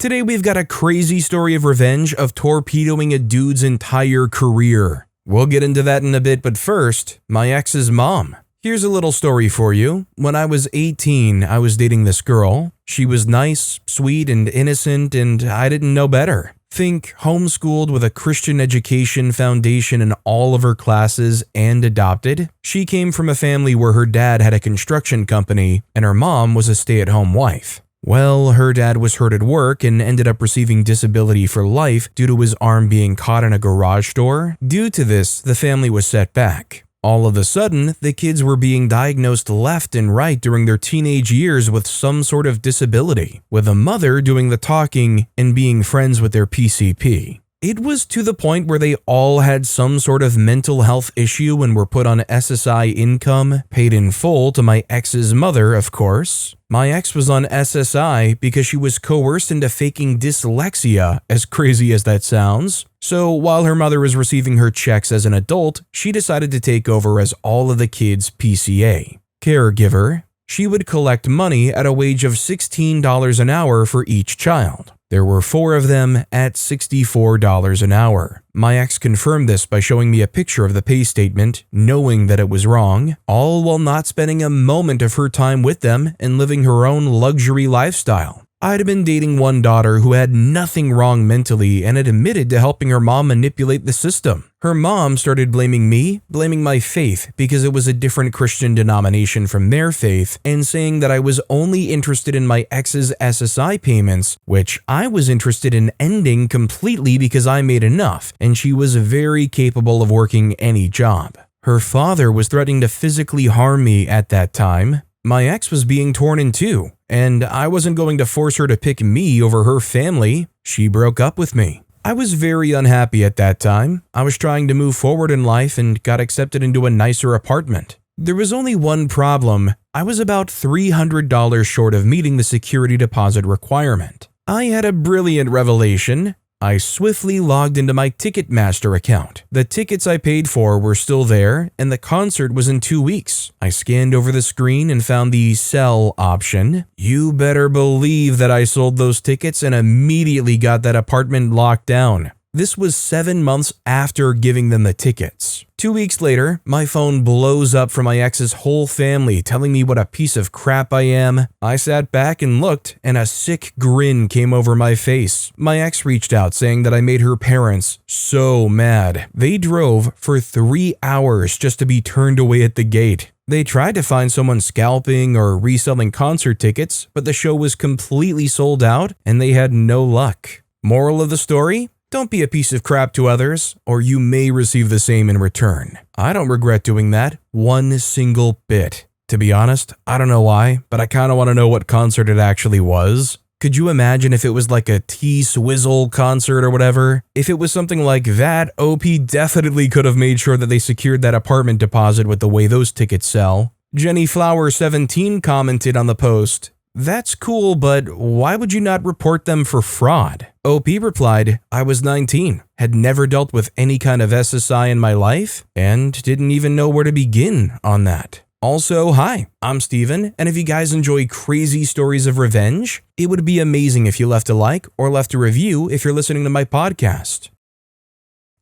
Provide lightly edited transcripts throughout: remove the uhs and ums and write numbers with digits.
Today we've got a crazy story of revenge of torpedoing a dude's entire career. We'll get into that in a bit, but first, my ex's mom. Here's a little story for you. When I was 18, I was dating this girl. She was nice, sweet, and innocent, and I didn't know better. Think homeschooled with a Christian education foundation in all of her classes and adopted. She came from a family where her dad had a construction company and her mom was a stay-at-home wife. Well, her dad was hurt at work and ended up receiving disability for life due to his arm being caught in a garage door. Due to this, the family was set back. All of a sudden, the kids were being diagnosed left and right during their teenage years with some sort of disability, with a mother doing the talking and being friends with their PCP. It was to the point where they all had some sort of mental health issue and were put on SSI income, paid in full to my ex's mother, of course. My ex was on SSI because she was coerced into faking dyslexia, as crazy as that sounds. So while her mother was receiving her checks as an adult, she decided to take over as all of the kids' PCA. Caregiver. She would collect money at a wage of $16 an hour for each child. There were 4 of them at $64 an hour. My ex confirmed this by showing me a picture of the pay statement, knowing that it was wrong, all while not spending a moment of her time with them and living her own luxury lifestyle. I'd been dating one daughter who had nothing wrong mentally and had admitted to helping her mom manipulate the system. Her mom started blaming me, blaming my faith because it was a different Christian denomination from their faith, and saying that I was only interested in my ex's SSI payments, which I was interested in ending completely because I made enough, and she was very capable of working any job. Her father was threatening to physically harm me at that time. My ex was being torn in two, and I wasn't going to force her to pick me over her family. She broke up with me. I was very unhappy at that time. I was trying to move forward in life and got accepted into a nicer apartment. There was only one problem. I was about $300 short of meeting the security deposit requirement. I had a brilliant revelation. I swiftly logged into my Ticketmaster account. The tickets I paid for were still there, and the concert was in 2 weeks. I scanned over the screen and found the sell option. You better believe that I sold those tickets and immediately got that apartment locked down. This was 7 months after giving them the tickets. 2 weeks later, my phone blows up from my ex's whole family telling me what a piece of crap I am. I sat back and looked, and a sick grin came over my face. My ex reached out saying that I made her parents so mad. They drove for 3 hours just to be turned away at the gate. They tried to find someone scalping or reselling concert tickets, but the show was completely sold out and they had no luck. Moral of the story? Don't be a piece of crap to others, or you may receive the same in return. I don't regret doing that one single bit. To be honest, I don't know why, but I kind of want to know what concert it actually was. Could you imagine if it was like a T-Swizzle concert or whatever? If it was something like that, OP definitely could have made sure that they secured that apartment deposit with the way those tickets sell. Jenny Flower 17 commented on the post, "That's cool, but why would you not report them for fraud?" OP replied, "I was 19, had never dealt with any kind of SSI in my life, and didn't even know where to begin on that." Also, hi, I'm Steven, and if you guys enjoy crazy stories of revenge, it would be amazing if you left a like or left a review if you're listening to my podcast.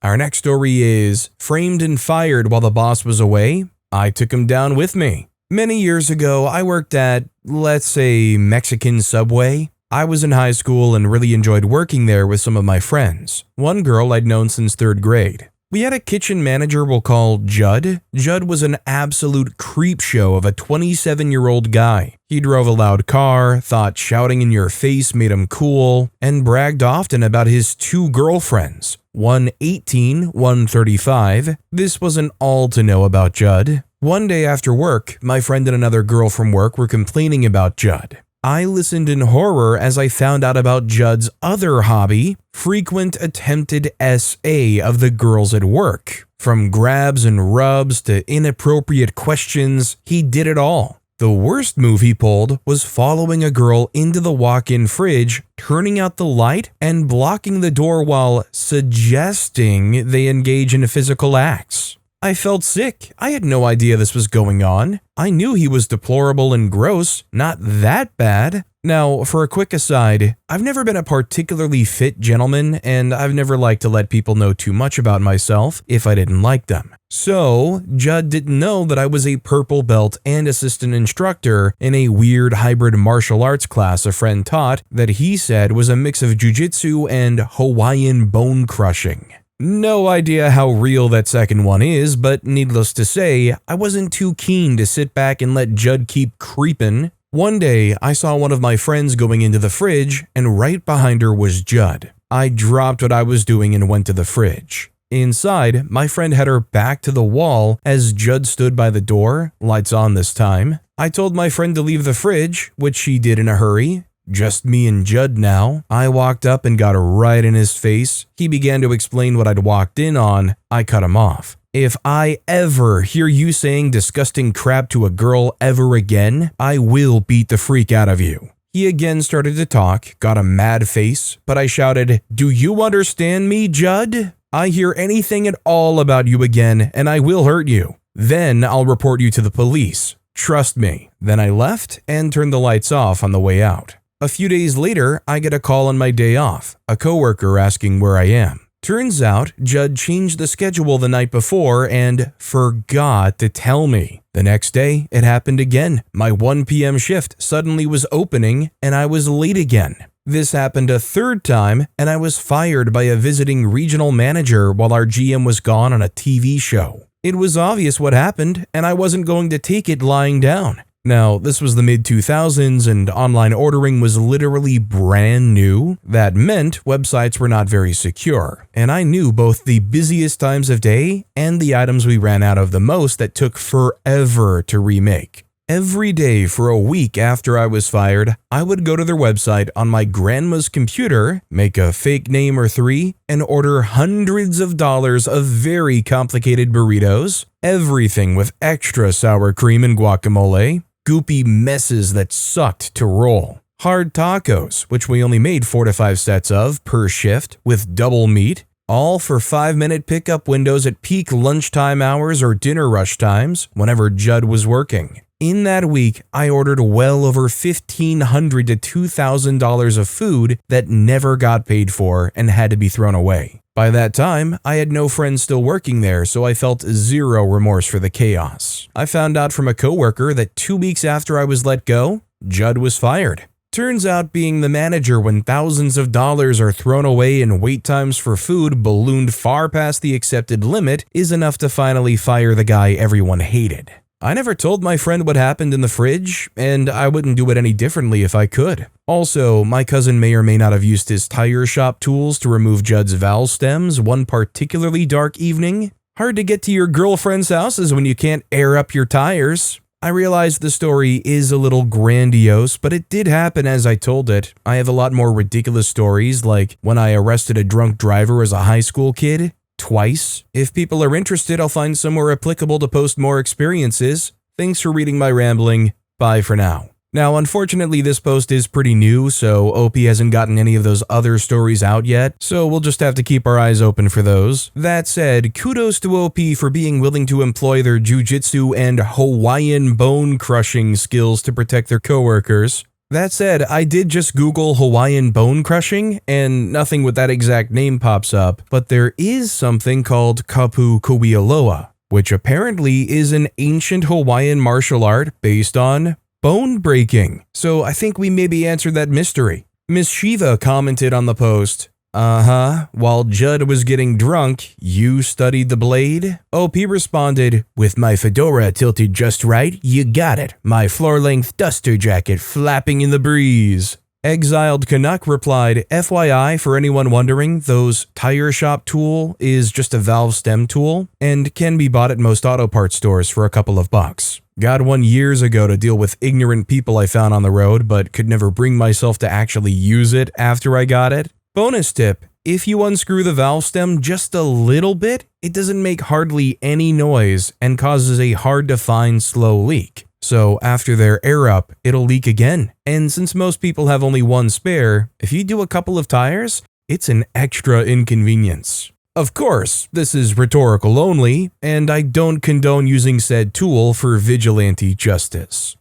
Our next story is framed and fired while the boss was away. I took him down with me. Many years ago, I worked at, let's say, Mexican Subway. I was in high school and really enjoyed working there with some of my friends. One girl I'd known since 3rd grade. We had a kitchen manager we'll call Judd. Judd was an absolute creep show of a 27-year-old guy. He drove a loud car, thought shouting in your face made him cool, and bragged often about his 2 girlfriends, one 18, one 35. This wasn't all to know about Judd. One day after work, my friend and another girl from work were complaining about Judd. I listened in horror as I found out about Judd's other hobby, frequent attempted SA of the girls at work. From grabs and rubs to inappropriate questions, he did it all. The worst move he pulled was following a girl into the walk-in fridge, turning out the light, and blocking the door while suggesting they engage in physical acts. I felt sick. I had no idea this was going on. I knew he was deplorable and gross, not that bad. Now, for a quick aside, I've never been a particularly fit gentleman, and I've never liked to let people know too much about myself if I didn't like them. So, Judd didn't know that I was a purple belt and assistant instructor in a weird hybrid martial arts class a friend taught that he said was a mix of jujitsu and Hawaiian bone crushing. No idea how real that second one is, but needless to say, I wasn't too keen to sit back and let Judd keep creeping. One day, I saw one of my friends going into the fridge, and right behind her was Judd. I dropped what I was doing and went to the fridge. Inside, my friend had her back to the wall as Judd stood by the door, lights on this time. I told my friend to leave the fridge, which she did in a hurry. Just me and Judd now. I walked up and got right in his face. He began to explain what I'd walked in on. I cut him off. If I ever hear you saying disgusting crap to a girl ever again, I will beat the freak out of you. He again started to talk, got a mad face, but I shouted, "Do you understand me, Judd? I hear anything at all about you again, and I will hurt you. Then I'll report you to the police. Trust me." Then I left and turned the lights off on the way out. A few days later, I get a call on my day off, a coworker asking where I am. Turns out, Judd changed the schedule the night before and forgot to tell me. The next day, it happened again. My 1 p.m. shift suddenly was opening and I was late again. This happened a third time and I was fired by a visiting regional manager while our GM was gone on a TV show. It was obvious what happened and I wasn't going to take it lying down. Now, this was the mid-2000s and online ordering was literally brand new. That meant websites were not very secure, and I knew both the busiest times of day and the items we ran out of the most that took forever to remake. Every day for a week after I was fired, I would go to their website on my grandma's computer, make a fake name or three, and order hundreds of dollars of very complicated burritos, everything with extra sour cream and guacamole, goopy messes that sucked to roll, hard tacos, which we only made 4 to 5 sets of per shift with double meat, all for 5-minute pickup windows at peak lunchtime hours or dinner rush times whenever Judd was working. In that week, I ordered well over $1,500 to $2,000 of food that never got paid for and had to be thrown away. By that time, I had no friends still working there, so I felt zero remorse for the chaos. I found out from a coworker that 2 weeks after I was let go, Judd was fired. Turns out being the manager when thousands of dollars are thrown away and wait times for food ballooned far past the accepted limit is enough to finally fire the guy everyone hated. I never told my friend what happened in the fridge, and I wouldn't do it any differently if I could. Also, my cousin may or may not have used his tire shop tools to remove Judd's valve stems one particularly dark evening. Hard to get to your girlfriend's houses when you can't air up your tires. I realize the story is a little grandiose, but it did happen as I told it. I have a lot more ridiculous stories, like when I arrested a drunk driver as a high school kid. Twice. If people are interested, I'll find somewhere applicable to post more experiences. Thanks for reading my rambling. Bye for now. Now, unfortunately, this post is pretty new, so OP hasn't gotten any of those other stories out yet, so we'll just have to keep our eyes open for those. That said, kudos to OP for being willing to employ their jujitsu and Hawaiian bone crushing skills to protect their coworkers. That said, I did just Google Hawaiian bone crushing, and nothing with that exact name pops up, but there is something called kapu kuialoa, which apparently is an ancient Hawaiian martial art based on bone breaking. So I think we maybe answered that mystery. Miss Shiva commented on the post, while Judd was getting drunk, you studied the blade? OP responded, with my fedora tilted just right, you got it. My floor-length duster jacket flapping in the breeze. Exiled Canuck replied, FYI, for anyone wondering, those tire shop tool is just a valve stem tool and can be bought at most auto parts stores for a couple of bucks. Got one years ago to deal with ignorant people I found on the road, but could never bring myself to actually use it after I got it. Bonus tip, if you unscrew the valve stem just a little bit, it doesn't make hardly any noise and causes a hard to find slow leak. So after they're air up, it'll leak again. And since most people have only one spare, if you do a couple of tires, it's an extra inconvenience. Of course, this is rhetorical only, and I don't condone using said tool for vigilante justice.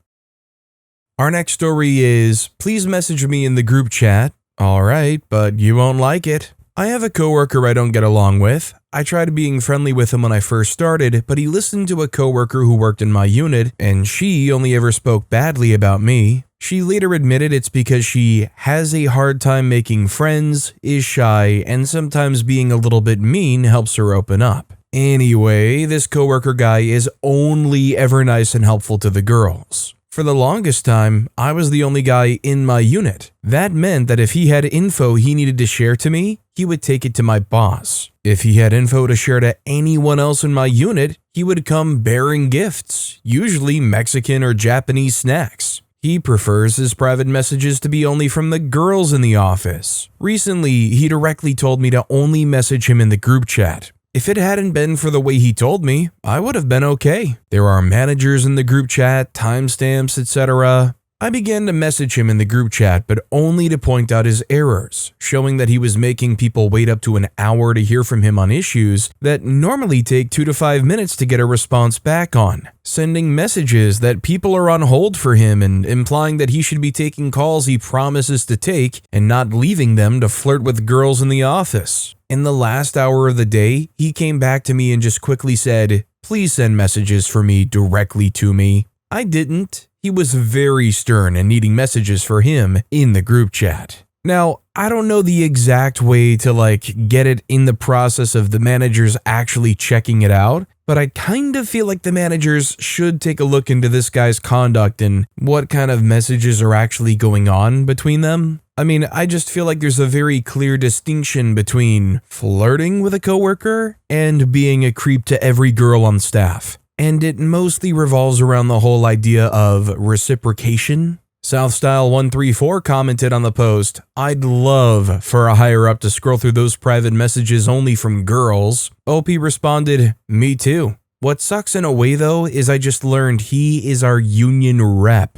Our next story is, please message me in the group chat. Alright, but you won't like it. I have a coworker I don't get along with. I tried being friendly with him when I first started, but he listened to a coworker who worked in my unit, and she only ever spoke badly about me. She later admitted it's because she has a hard time making friends, is shy, and sometimes being a little bit mean helps her open up. Anyway, this coworker guy is only ever nice and helpful to the girls. For the longest time, I was the only guy in my unit. That meant that if he had info he needed to share to me, he would take it to my boss. If he had info to share to anyone else in my unit, he would come bearing gifts, usually Mexican or Japanese snacks. He prefers his private messages to be only from the girls in the office. Recently, he directly told me to only message him in the group chat. If it hadn't been for the way he told me, I would have been okay. There are managers in the group chat, timestamps, etc. I began to message him in the group chat, but only to point out his errors, showing that he was making people wait up to an hour to hear from him on issues that normally take 2 to 5 minutes to get a response back on, sending messages that people are on hold for him and implying that he should be taking calls he promises to take and not leaving them to flirt with girls in the office. In the last hour of the day, he came back to me and just quickly said, "Please send messages for me directly to me." I didn't. He was very stern and needing messages for him in the group chat. Now, I don't know the exact way to get it in the process of the managers actually checking it out, but I kind of feel like the managers should take a look into this guy's conduct and what kind of messages are actually going on between them. I mean, I just feel like there's a very clear distinction between flirting with a coworker and being a creep to every girl on staff. And it mostly revolves around the whole idea of reciprocation. Southstyle134 commented on the post, "I'd love for a higher up to scroll through those private messages only from girls." OP responded, "Me too. What sucks in a way though is I just learned he is our union rep."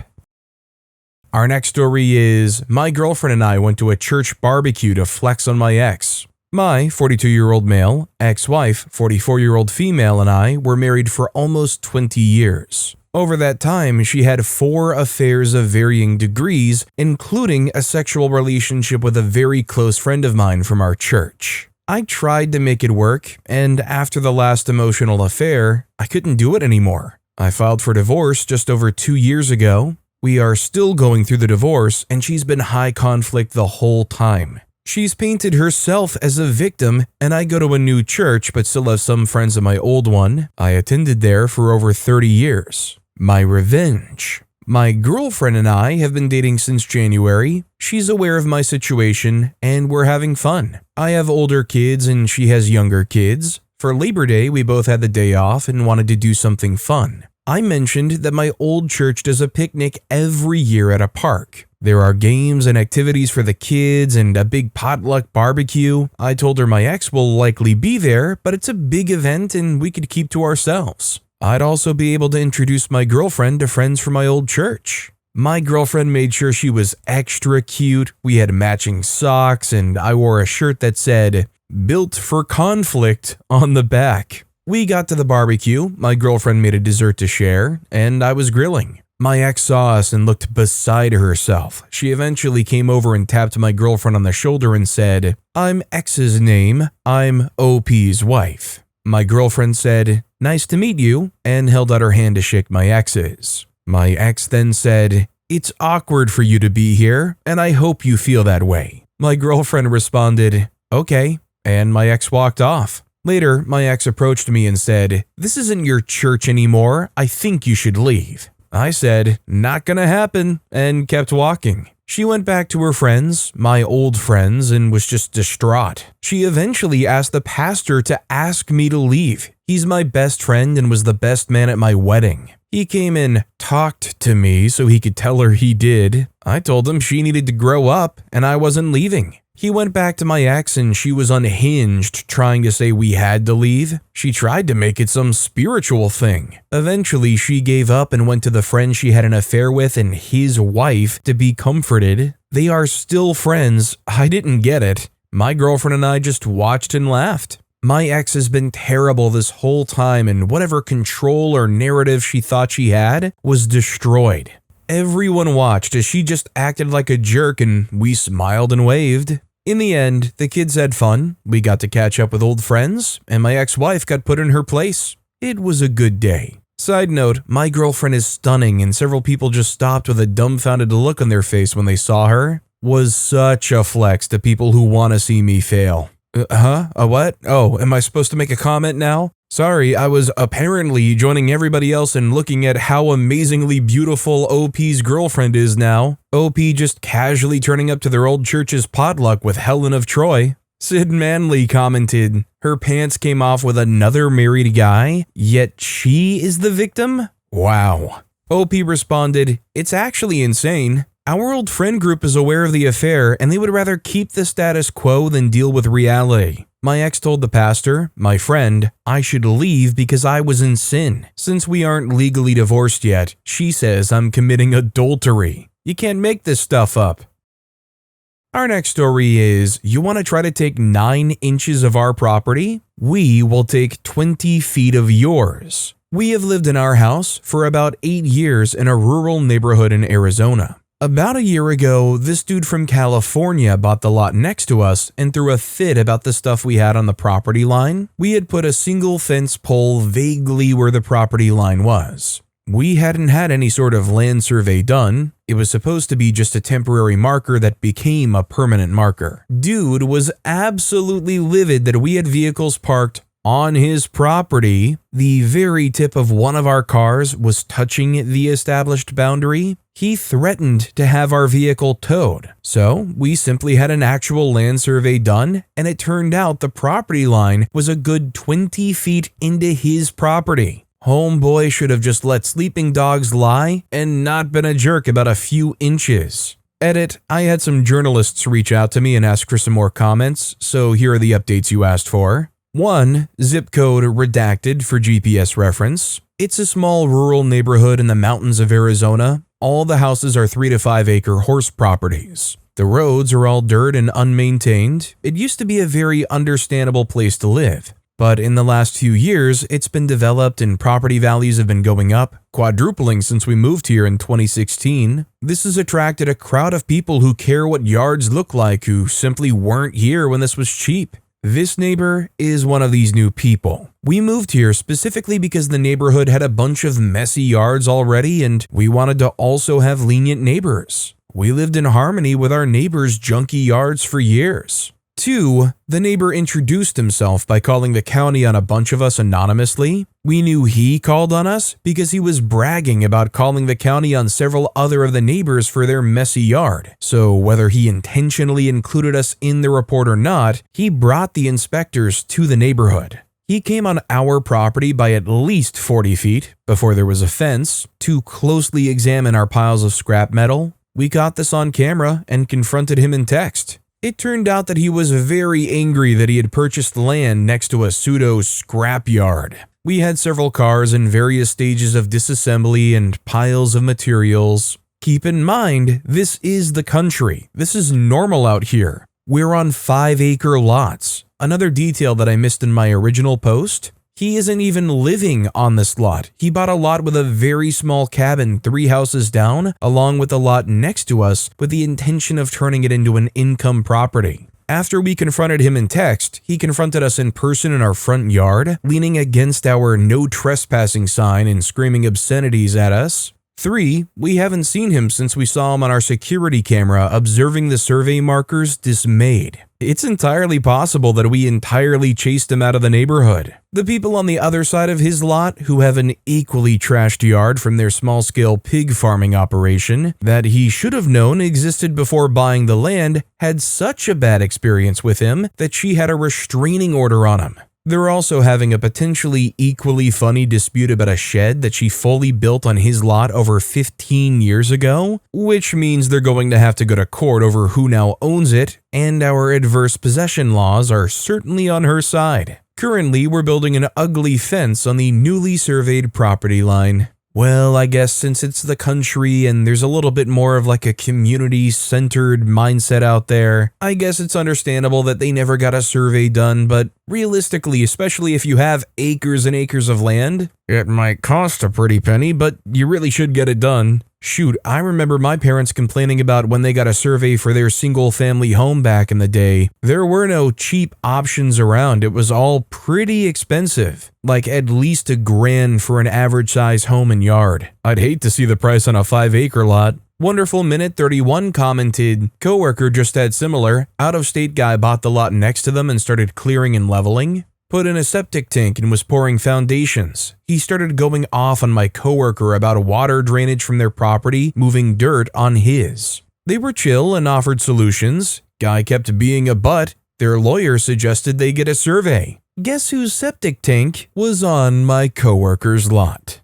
Our next story is, my girlfriend and I went to a church barbecue to flex on my ex. My 42-year-old male, ex-wife, 44-year-old female, and I were married for almost 20 years. Over that time, she had 4 affairs of varying degrees, including a sexual relationship with a very close friend of mine from our church. I tried to make it work, and after the last emotional affair, I couldn't do it anymore. I filed for divorce just over 2 years ago. We are still going through the divorce, and she's been high conflict the whole time. She's painted herself as a victim, and I go to a new church but still have some friends of my old one. I attended there for over 30 years. My revenge. My girlfriend and I have been dating since January. She's aware of my situation, and we're having fun. I have older kids and she has younger kids. For Labor Day, we both had the day off and wanted to do something fun. I mentioned that my old church does a picnic every year at a park. There are games and activities for the kids and a big potluck barbecue. I told her my ex will likely be there, but it's a big event and we could keep to ourselves. I'd also be able to introduce my girlfriend to friends from my old church. My girlfriend made sure she was extra cute. We had matching socks and I wore a shirt that said, "Built for Conflict" on the back. We got to the barbecue, my girlfriend made a dessert to share, and I was grilling. My ex saw us and looked beside herself. She eventually came over and tapped my girlfriend on the shoulder and said, "I'm X's name, I'm OP's wife." My girlfriend said, "Nice to meet you," and held out her hand to shake my ex's. My ex then said, "It's awkward for you to be here, and I hope you feel that way." My girlfriend responded, "Okay," and my ex walked off. Later, my ex approached me and said, "This isn't your church anymore, I think you should leave." I said, "Not gonna happen," and kept walking. She went back to her friends, my old friends, and was just distraught. She eventually asked the pastor to ask me to leave. He's my best friend and was the best man at my wedding. He came and talked to me so he could tell her he did. I told him she needed to grow up and I wasn't leaving. He went back to my ex and she was unhinged, trying to say we had to leave. She tried to make it some spiritual thing. Eventually, she gave up and went to the friend she had an affair with and his wife to be comforted. They are still friends. I didn't get it. My girlfriend and I just watched and laughed. My ex has been terrible this whole time and whatever control or narrative she thought she had was destroyed. Everyone watched as she just acted like a jerk and we smiled and waved. In the end, the kids had fun, we got to catch up with old friends, and my ex-wife got put in her place. It was a good day. Side note, my girlfriend is stunning and several people just stopped with a dumbfounded look on their face when they saw her. Was such a flex to people who want to see me fail. A what? Oh, am I supposed to make a comment now? Sorry, I was apparently joining everybody else and looking at how amazingly beautiful OP's girlfriend is now. OP just casually turning up to their old church's potluck with Helen of Troy. Sid Manley commented, her pants came off with another married guy, yet she is the victim? Wow. OP responded, it's actually insane. Our old friend group is aware of the affair and they would rather keep the status quo than deal with reality. My ex told the pastor, my friend, I should leave because I was in sin. Since we aren't legally divorced yet, she says I'm committing adultery. You can't make this stuff up. Our next story is, you want to try to take 9 inches of our property? We will take 20 feet of yours. We have lived in our house for about 8 years in a rural neighborhood in Arizona. About a year ago, this dude from California bought the lot next to us and threw a fit about the stuff we had on the property line. We had put a single fence pole vaguely where the property line was. We hadn't had any sort of land survey done. It was supposed to be just a temporary marker that became a permanent marker. Dude was absolutely livid that we had vehicles parked on his property. The very tip of one of our cars was touching the established boundary. He threatened to have our vehicle towed. So we simply had an actual land survey done, and it turned out the property line was a good 20 feet into his property. Homeboy should have just let sleeping dogs lie and not been a jerk about a few inches. Edit, I had some journalists reach out to me and ask for some more comments, so here are the updates you asked for. 1. Zip code redacted for GPS reference. It's a small rural neighborhood in the mountains of Arizona. All the houses are 3 to 5 acre horse properties. The roads are all dirt and unmaintained. It used to be a very understandable place to live. But in the last few years, it's been developed and property values have been going up, quadrupling since we moved here in 2016. This has attracted a crowd of people who care what yards look like who simply weren't here when this was cheap. This neighbor is one of these new people. We moved here specifically because the neighborhood had a bunch of messy yards already and we wanted to also have lenient neighbors. We lived in harmony with our neighbors' junky yards for years. 2. The neighbor introduced himself by calling the county on a bunch of us anonymously. We knew he called on us because he was bragging about calling the county on several other of the neighbors for their messy yard. So whether he intentionally included us in the report or not, he brought the inspectors to the neighborhood. He came on our property by at least 40 feet before there was a fence to closely examine our piles of scrap metal. We caught this on camera and confronted him in text. It turned out that he was very angry that he had purchased land next to a pseudo scrap yard. We had several cars in various stages of disassembly and piles of materials. Keep in mind, this is the country. This is normal out here. We're on 5-acre lots. Another detail that I missed in my original post, he isn't even living on this lot. He bought a lot with a very small cabin 3 houses down, along with the lot next to us, with the intention of turning it into an income property. After we confronted him in text, he confronted us in person in our front yard, leaning against our no trespassing sign and screaming obscenities at us. 3. We haven't seen him since we saw him on our security camera observing the survey markers dismayed. It's entirely possible that we entirely chased him out of the neighborhood. The people on the other side of his lot, who have an equally trashed yard from their small-scale pig farming operation that he should have known existed before buying the land, had such a bad experience with him that she had a restraining order on him. They're also having a potentially equally funny dispute about a shed that she fully built on his lot over 15 years ago, which means they're going to have to go to court over who now owns it, and our adverse possession laws are certainly on her side. Currently, we're building an ugly fence on the newly surveyed property line. Well, I guess since it's the country and there's a little bit more of like a community-centered mindset out there, I guess it's understandable that they never got a survey done, but realistically, especially if you have acres and acres of land, It might cost a pretty penny, but you really should get it done. Shoot, I remember my parents complaining about when they got a survey for their single-family home back in the day. There were no cheap options around. It was all pretty expensive, like at least $1,000 for an average-size home and yard. I'd hate to see the price on a 5-acre lot. Wonderful Minute 31 commented, "Coworker just had similar. Out-of-state guy bought the lot next to them and started clearing and leveling. Put in a septic tank and was pouring foundations. He started going off on my coworker about water drainage from their property, moving dirt on his. They were chill and offered solutions. Guy kept being a butt. Their lawyer suggested they get a survey. Guess whose septic tank was on my coworker's lot?"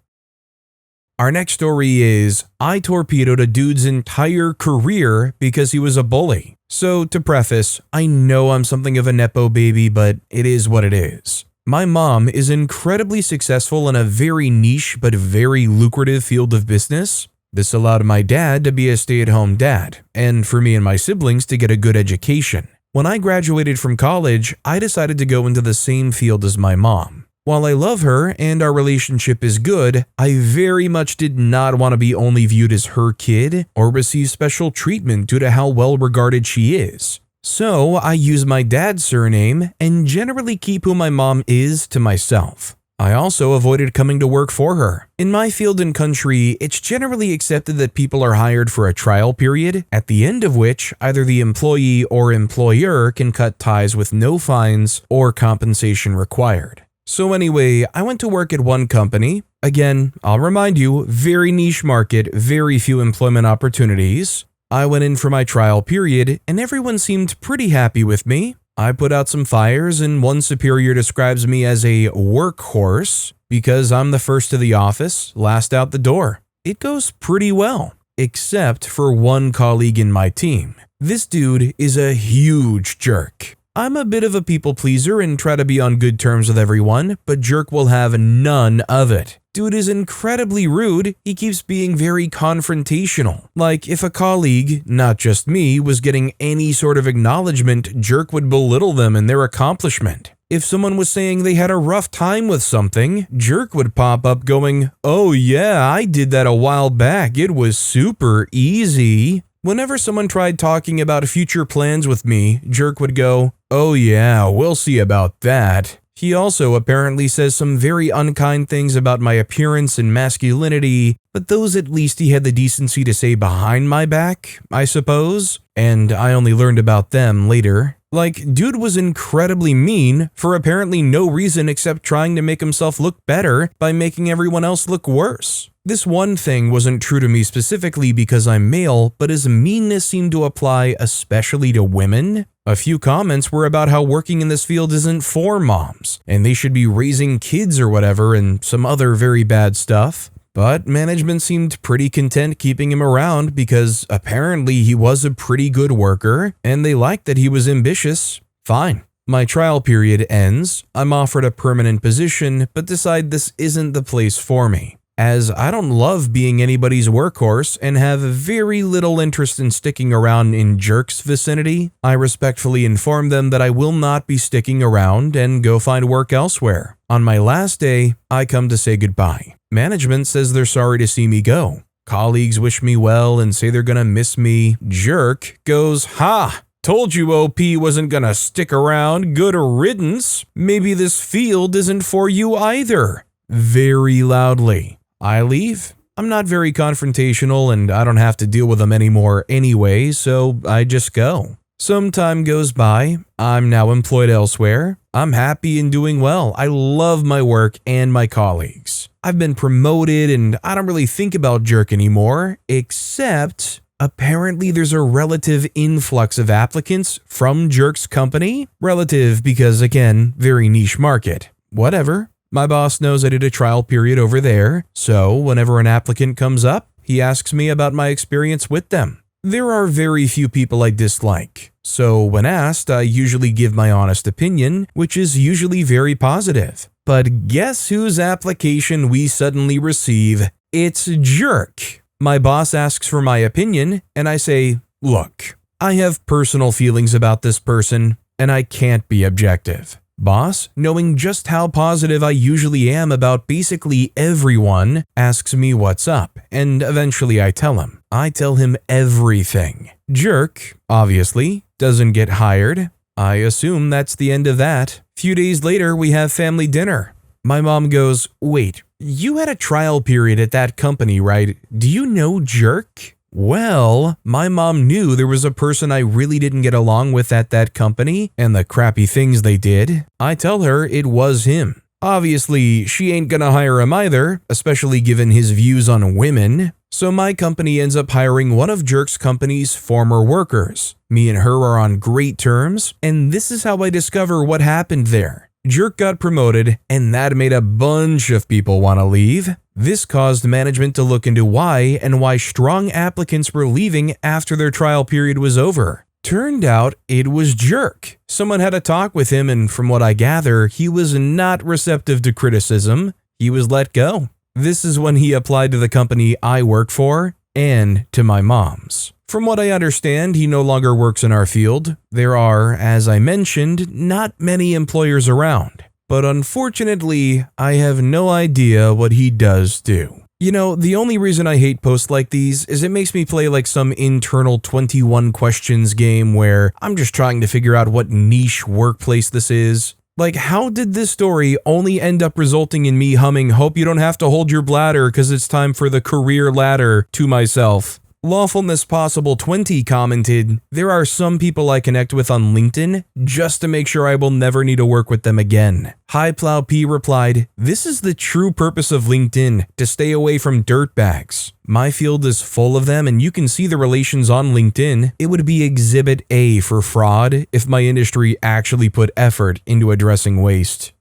Our next story is, I torpedoed a dude's entire career because he was a bully. So to preface, I know I'm something of a nepo baby, but it is what it is. My mom is incredibly successful in a very niche but very lucrative field of business. This allowed my dad to be a stay-at-home dad, and for me and my siblings to get a good education. When I graduated from college, I decided to go into the same field as my mom. While I love her and our relationship is good, I very much did not want to be only viewed as her kid or receive special treatment due to how well regarded she is. So I use my dad's surname and generally keep who my mom is to myself. I also avoided coming to work for her. In my field and country, it's generally accepted that people are hired for a trial period, at the end of which either the employee or employer can cut ties with no fines or compensation required. So anyway, I went to work at one company. Again, I'll remind you, very niche market, very few employment opportunities. I went in for my trial period and everyone seemed pretty happy with me. I put out some fires and one superior describes me as a workhorse because I'm the first to the office, last out the door. It goes pretty well, except for one colleague in my team. This dude is a huge jerk. I'm a bit of a people pleaser and try to be on good terms with everyone, but Jerk will have none of it. Dude is incredibly rude. He keeps being very confrontational. Like if a colleague, not just me, was getting any sort of acknowledgement, Jerk would belittle them and their accomplishment. If someone was saying they had a rough time with something, Jerk would pop up going, "Oh yeah, I did that a while back. It was super easy." Whenever someone tried talking about future plans with me, Jerk would go, "Oh yeah, we'll see about that." He also apparently says some very unkind things about my appearance and masculinity, but those at least he had the decency to say behind my back, I suppose, and I only learned about them later. Like, dude was incredibly mean for apparently no reason except trying to make himself look better by making everyone else look worse. This one thing wasn't true to me specifically because I'm male, but his meanness seemed to apply especially to women. A few comments were about how working in this field isn't for moms, and they should be raising kids or whatever, and some other very bad stuff. But management seemed pretty content keeping him around because apparently he was a pretty good worker, and they liked that he was ambitious. Fine. My trial period ends, I'm offered a permanent position, but decide this isn't the place for me. As I don't love being anybody's workhorse and have very little interest in sticking around in Jerk's vicinity, I respectfully inform them that I will not be sticking around and go find work elsewhere. On my last day, I come to say goodbye. Management says they're sorry to see me go. Colleagues wish me well and say they're gonna miss me. Jerk goes, "Ha! Told you OP wasn't gonna stick around. Good riddance. Maybe this field isn't for you either." Very loudly. I leave. I'm not very confrontational and I don't have to deal with them anymore anyway, so I just go. Some time goes by. I'm now employed elsewhere. I'm happy and doing well. I love my work and my colleagues. I've been promoted and I don't really think about Jerk anymore, except apparently there's a relative influx of applicants from Jerk's company. Relative because, again, very niche market. Whatever. My boss knows I did a trial period over there, so whenever an applicant comes up, he asks me about my experience with them. There are very few people I dislike, so when asked, I usually give my honest opinion, which is usually very positive. But guess whose application we suddenly receive? It's Jerk. My boss asks for my opinion, and I say, "Look, I have personal feelings about this person, and I can't be objective. Boss, knowing just how positive I usually am about basically everyone, asks me what's up, and eventually I tell him. I tell him everything. Jerk, obviously, doesn't get hired. I assume that's the end of that. Few days later, we have family dinner. My mom goes, "Wait, you had a trial period at that company, right? Do you know Jerk?" Well, my mom knew there was a person I really didn't get along with at that company and the crappy things they did. I tell her it was him. Obviously, she ain't gonna hire him either, especially given his views on women. So my company ends up hiring one of Jerk's company's former workers. Me and her are on great terms, and this is how I discover what happened there. Jerk got promoted, and that made a bunch of people want to leave. This caused management to look into why and why strong applicants were leaving after their trial period was over. Turned out it was Jerk. Someone had a talk with him, and from what I gather, he was not receptive to criticism. He was let go. This is when he applied to the company I work for and to my mom's. From what I understand, he no longer works in our field. There are, as I mentioned, not many employers around. But unfortunately, I have no idea what he does do. You know, the only reason I hate posts like these is it makes me play like some internal 21 questions game where I'm just trying to figure out what niche workplace this is. Like, how did this story only end up resulting in me humming "Hope you don't have to hold your bladder because it's time for the career ladder" to myself? Lawfulness Possible 20 commented, "There are some people I connect with on LinkedIn just to make sure I will never need to work with them again." Highplow P replied, "This is the true purpose of LinkedIn, to stay away from dirtbags. My field is full of them and you can see the relations on LinkedIn. It would be Exhibit A for fraud if my industry actually put effort into addressing waste."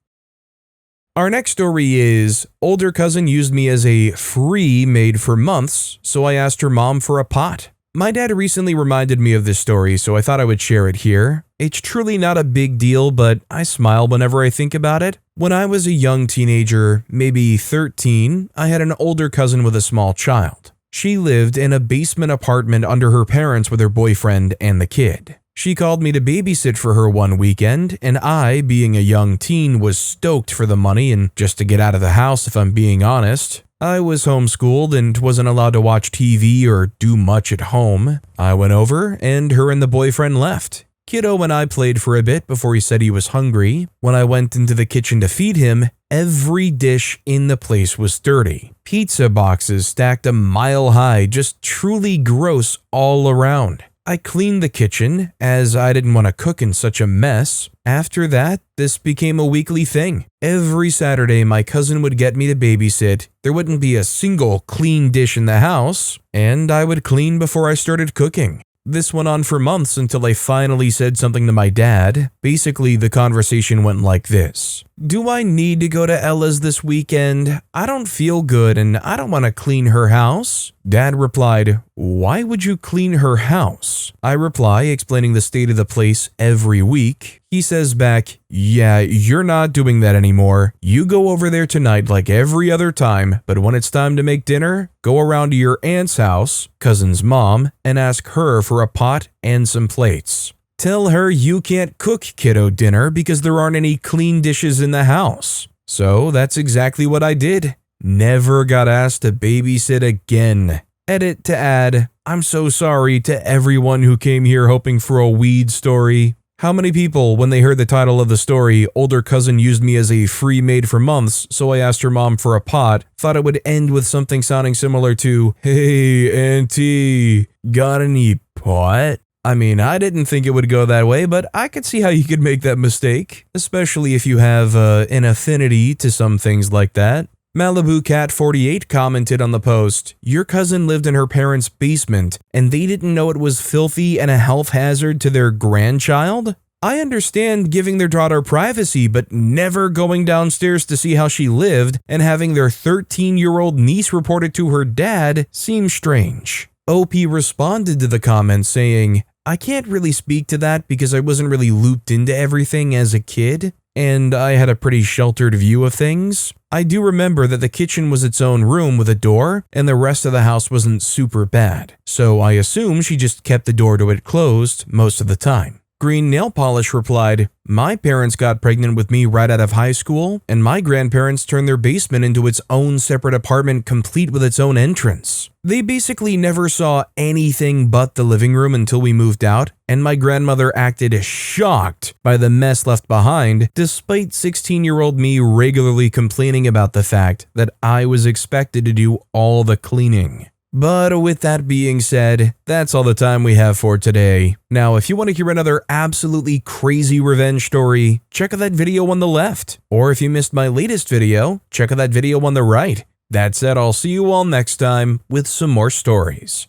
Our next story is, older cousin used me as a free maid for months, so I asked her mom for a pot. My dad recently reminded me of this story, so I thought I would share it here. It's truly not a big deal, but I smile whenever I think about it. When I was a young teenager, maybe 13, I had an older cousin with a small child. She lived in a basement apartment under her parents with her boyfriend and the kid. She called me to babysit for her one weekend, and I, being a young teen, was stoked for the money and just to get out of the house if I'm being honest. I was homeschooled and wasn't allowed to watch TV or do much at home. I went over, and her and the boyfriend left. Kiddo and I played for a bit before he said he was hungry. When I went into the kitchen to feed him, every dish in the place was dirty. Pizza boxes stacked a mile high, just truly gross all around. I cleaned the kitchen, as I didn't want to cook in such a mess. After that, this became a weekly thing. Every Saturday, my cousin would get me to babysit. There wouldn't be a single clean dish in the house, and I would clean before I started cooking. This went on for months until I finally said something to my dad. Basically, the conversation went like this. "Do I need to go to Ella's this weekend? I don't feel good and I don't want to clean her house." Dad replied, "Why would you clean her house?" I reply, explaining the state of the place every week. He says back, "Yeah, you're not doing that anymore. You go over there tonight like every other time, but when it's time to make dinner, go around to your aunt's house, cousin's mom, and ask her for a pot and some plates. Tell her you can't cook kiddo dinner because there aren't any clean dishes in the house." So that's exactly what I did. Never got asked to babysit again. Edit to add, I'm so sorry to everyone who came here hoping for a weed story. How many people, when they heard the title of the story, older cousin used me as a free maid for months, so I asked her mom for a pot, thought it would end with something sounding similar to, "Hey, auntie, got any pot?" I mean, I didn't think it would go that way, but I could see how you could make that mistake, especially if you have an affinity to some things like that. Malibu Cat 48 commented on the post, "Your cousin lived in her parents' basement and they didn't know it was filthy and a health hazard to their grandchild? I understand giving their daughter privacy, but never going downstairs to see how she lived and having their 13-year-old niece report it to her dad seems strange." OP responded to the comment saying, "I can't really speak to that because I wasn't really looped into everything as a kid, and I had a pretty sheltered view of things. I do remember that the kitchen was its own room with a door, and the rest of the house wasn't super bad, so I assume she just kept the door to it closed most of the time. Green Nail Polish replied, "My parents got pregnant with me right out of high school, and my grandparents turned their basement into its own separate apartment complete with its own entrance. They basically never saw anything but the living room until we moved out, and my grandmother acted shocked by the mess left behind, despite 16-year-old me regularly complaining about the fact that I was expected to do all the cleaning." But with that being said, that's all the time we have for today. Now, if you want to hear another absolutely crazy revenge story, check out that video on the left. Or if you missed my latest video, check out that video on the right. That said, I'll see you all next time with some more stories.